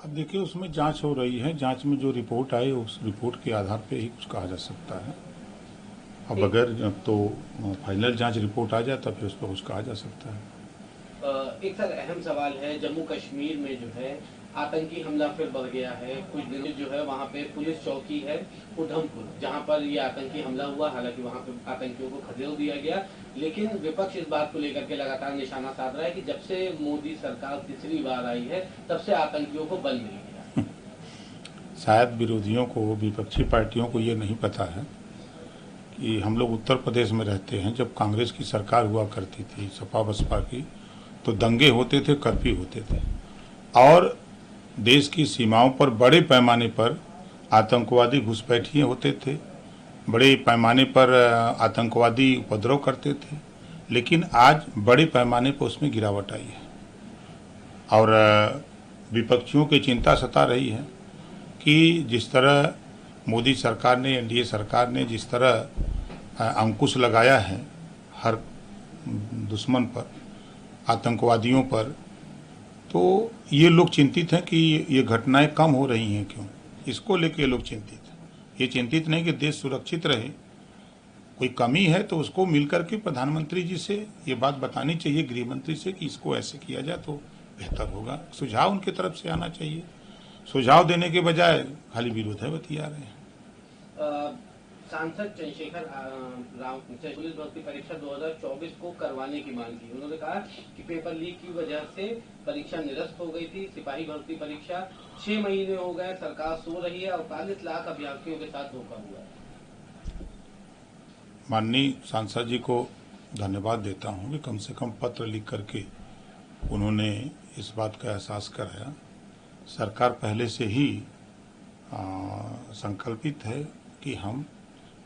अब देखिए, उसमें जांच हो रही है। जांच में जो रिपोर्ट आए उस रिपोर्ट के आधार पे ही कुछ कहा जा सकता है। अब अगर तो फाइनल जांच रिपोर्ट आ जाए तब फिर उस पर कुछ कहा जा सकता है। एक सर अहम सवाल है, जम्मू कश्मीर में जो है आतंकी हमला फिर बढ़ गया है। कुछ दिन जो है वहाँ पे पुलिस चौकी है उधमपुर, जहाँ पर ये आतंकी हमला हुआ। हालांकि वहाँ पे आतंकियों को खदेड़ दिया गया, लेकिन विपक्ष इस बात को लेकर के लगातार निशाना साध रहा है कि जब से मोदी सरकार तीसरी बार आई है तब से आतंकियों को बल मिल गया। शायद विरोधियों को, विपक्षी पार्टियों को ये नहीं पता है कि हम लोग उत्तर प्रदेश में रहते हैं। जब कांग्रेस की सरकार हुआ करती थी, सपा बसपा की, तो दंगे होते थे, कर्फ्यू होते थे और देश की सीमाओं पर बड़े पैमाने पर आतंकवादी घुसपैठिए होते थे, बड़े पैमाने पर आतंकवादी उपद्रव करते थे। लेकिन आज बड़े पैमाने पर उसमें गिरावट आई है और विपक्षियों की चिंता सता रही है कि जिस तरह मोदी सरकार ने, एनडीए सरकार ने जिस तरह अंकुश लगाया है हर दुश्मन पर, आतंकवादियों पर, तो ये लोग चिंतित हैं कि ये घटनाएं कम हो रही हैं। क्यों? इसको लेके ये लोग चिंतित हैं। ये चिंतित नहीं कि देश सुरक्षित रहे। कोई कमी है तो उसको मिलकर के प्रधानमंत्री जी से ये बात बतानी चाहिए, गृह मंत्री से, कि इसको ऐसे किया जाए तो बेहतर होगा। सुझाव उनकी तरफ से आना चाहिए। सुझाव देने के बजाय खाली विरोध है बतिया रहे हैं। सांसद चंद्रशेखर राव पुलिस भर्ती परीक्षा 2024 को करवाने की मांग की। उन्होंने कहा कि पेपर लीक की वजह से परीक्षा निरस्त हो गई थी। सिपाही भर्ती परीक्षा 6 महीने हो गए, सरकार सो रही है। 48 लाख अभ्यर्थियों के साथ धोखा हुआ है। माननीय सांसद जी को धन्यवाद देता हूं कि कम से कम पत्र लिख करके उन्होंने इस बात का एहसास कराया। सरकार पहले से ही संकल्पित है कि हम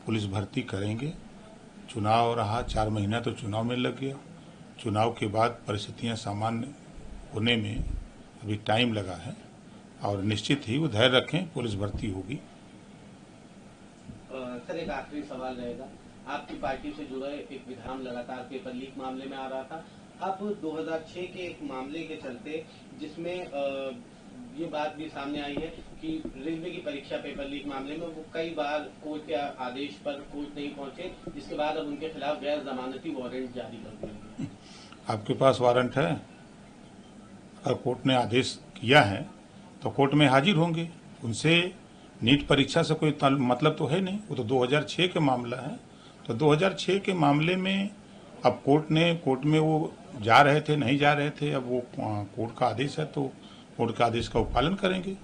पुलिस भर्ती करेंगे। चुनाव रहा, 4 महीना तो चुनाव में लग गया। चुनाव के बाद परिस्थितियां सामान्य होने में अभी टाइम लगा है और निश्चित ही वो धैर्य रखें, पुलिस भर्ती होगी। सर एक आखिरी सवाल रहेगा, आपकी पार्टी से जुड़ा एक विधान लगातार पेपर लीक मामले में आ रहा था। अब 2006 के एक मामले के चलते जिसमें ये बात भी सामने आई है कि रेलवे की परीक्षा पेपर लीक मामले में वो कई बार कोर्ट के आदेश पर कोर्ट नहीं पहुंचे, जिसके बाद अब उनके खिलाफ गैर जमानती वारंट जारी कर दिए गए। आपके पास वारंट है? अगर कोर्ट ने आदेश किया है तो कोर्ट में हाजिर होंगे। उनसे नीट परीक्षा से कोई मतलब तो है नहीं। वो तो 2006 के मामला है। तो 2006 के मामले में अब कोर्ट में वो जा रहे थे, नहीं जा रहे थे, अब वो कोर्ट का आदेश है तो कोर्ट के आदेश का पालन करेंगे।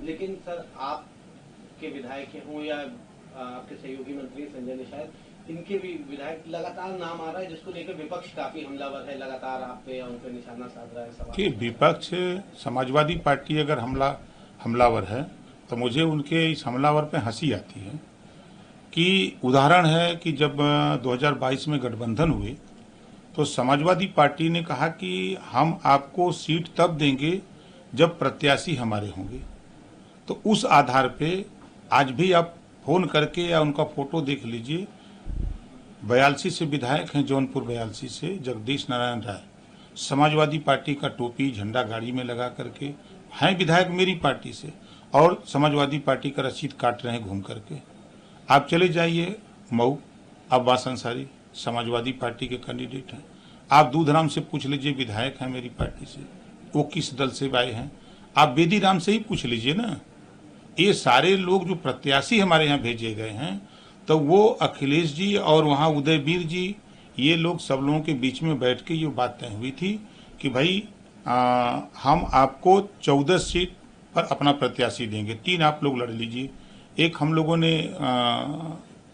लेकिन सर आपके विधायक हों या आपके सहयोगी मंत्री संजय निषाद, इनके भी विधायक लगातार नाम आ रहा है, जिसको लेकर विपक्ष काफी हमलावर है, लगातार आप पे या उन पे निशाना साध रहा है। सवाल कि विपक्ष, समाजवादी पार्टी अगर हमलावर है तो मुझे उनके इस हमलावर पे हंसी आती है। कि उदाहरण है कि जब 2022 में गठबंधन हुए तो समाजवादी पार्टी ने कहा कि हम आपको सीट तब देंगे जब प्रत्याशी हमारे होंगे। तो उस आधार पे आज भी आप फोन करके या उनका फोटो देख लीजिए, 82 से विधायक हैं, जौनपुर 82 से जगदीश नारायण राय, समाजवादी पार्टी का टोपी झंडा गाड़ी में लगा करके हैं विधायक मेरी पार्टी से, और समाजवादी पार्टी का रसीद काट रहे हैं घूम करके। आप चले जाइए मऊ, अब्बास अंसारी समाजवादी पार्टी के कैंडिडेट हैं। आप दूधराम से पूछ लीजिए, विधायक हैं मेरी पार्टी से, वो किस दल से आए हैं। आप बेदीराम से ही पूछ लीजिए ना। ये सारे लोग जो प्रत्याशी हमारे यहाँ भेजे गए हैं, तो वो अखिलेश जी और वहाँ उदयवीर जी, ये लोग सब लोगों के बीच में बैठ के ये बात तय हुई थी कि भाई हम आपको 14 सीट पर अपना प्रत्याशी देंगे, 3 आप लोग लड़ लीजिए। एक हम लोगों ने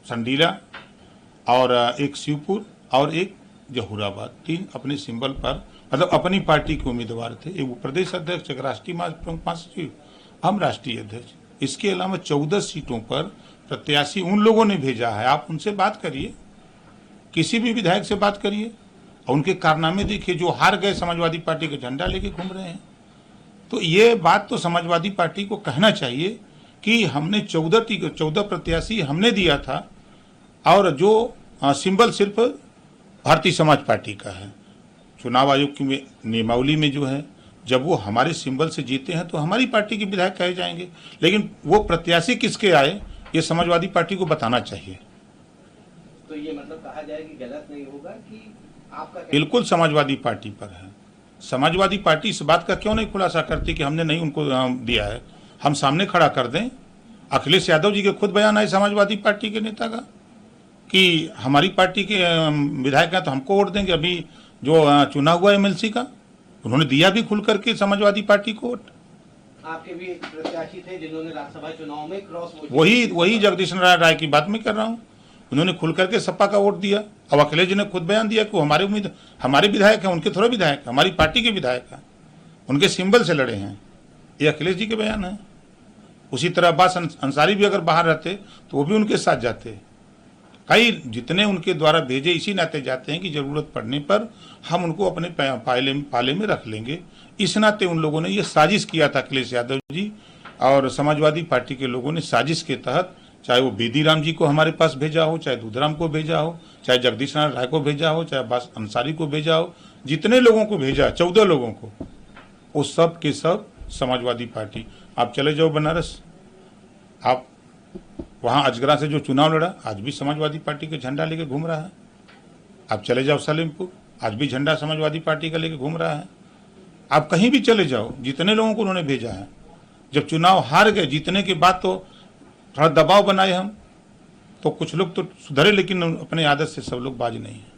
संडीला और एक शिवपुर और एक जहूराबाद, 3 अपने सिंबल पर, मतलब अपनी पार्टी के उम्मीदवार थे। एक प्रदेश अध्यक्ष, एक राष्ट्रीय महासचिव, हम राष्ट्रीय अध्यक्ष। इसके अलावा 14 सीटों पर प्रत्याशी उन लोगों ने भेजा है। आप उनसे बात करिए, किसी भी विधायक से बात करिए और उनके कारनामे देखिए। जो हार गए समाजवादी पार्टी का झंडा लेके घूम रहे हैं। तो ये बात तो समाजवादी पार्टी को कहना चाहिए कि हमने 14 प्रत्याशी हमने दिया था और जो सिंबल सिर्फ भारतीय समाज पार्टी का है। चुनाव आयोग की नियमावली में जो है जब वो हमारे सिंबल से जीते हैं तो हमारी पार्टी के विधायक कहे जाएंगे, लेकिन वो प्रत्याशी किसके आए ये समाजवादी पार्टी को बताना चाहिए। तो ये मतलब कहा जाए कि गलत नहीं होगा कि आपका बिल्कुल समाजवादी पार्टी पर है। समाजवादी पार्टी इस बात का क्यों नहीं खुलासा करती कि हमने नहीं उनको दिया है? हम सामने खड़ा कर दें। अखिलेश यादव जी के खुद बयान है समाजवादी पार्टी के नेता का कि हमारी पार्टी के विधायक हैं तो हमको वोट देंगे। अभी जो चुना हुआ एमएलसी का उन्होंने दिया भी खुल करके समाजवादी पार्टी को वोट। आपके भी एक प्रत्याशी थे जिन्होंने राज्यसभा चुनाव में क्रॉस वोट वही जगदीश नारायण राय की बात मैं कर रहा हूँ। उन्होंने खुल करके सपा का वोट दिया। अब अखिलेश जी ने खुद बयान दिया कि वो हमारे विधायक हैं, उनके थोड़े विधायक, हमारी पार्टी के विधायक हैं, उनके सिंबल से लड़े हैं। ये अखिलेश जी के बयान है। उसी तरह अब्बास अंसारी भी अगर बाहर रहते तो वो भी उनके साथ जाते। कई जितने उनके द्वारा भेजे इसी नाते जाते हैं कि जरूरत पड़ने पर हम उनको अपने पाले में रख लेंगे। इस नाते उन लोगों ने ये साजिश किया था, अखिलेश यादव जी और समाजवादी पार्टी के लोगों ने साजिश के तहत, चाहे वो बेदीराम जी को हमारे पास भेजा हो, चाहे दूधराम को भेजा हो, चाहे जगदीश नारायण राय को भेजा हो, चाहे अब्बास अंसारी को भेजा हो, जितने लोगों को भेजा 14 लोगों को, वो सब के सब समाजवादी पार्टी। आप चले जाओ बनारस, आप वहाँ अजगरा से जो चुनाव लड़ा आज भी समाजवादी पार्टी के झंडा लेके घूम रहा है। आप चले जाओ सलेमपुर, आज भी झंडा समाजवादी पार्टी का लेके घूम रहा है। आप कहीं भी चले जाओ, जितने लोगों को उन्होंने भेजा है। जब चुनाव हार गए, जीतने के बाद तो थोड़ा दबाव बनाए हम, तो कुछ लोग तो सुधरे, लेकिन अपने आदत से सब लोग बाज नहीं है।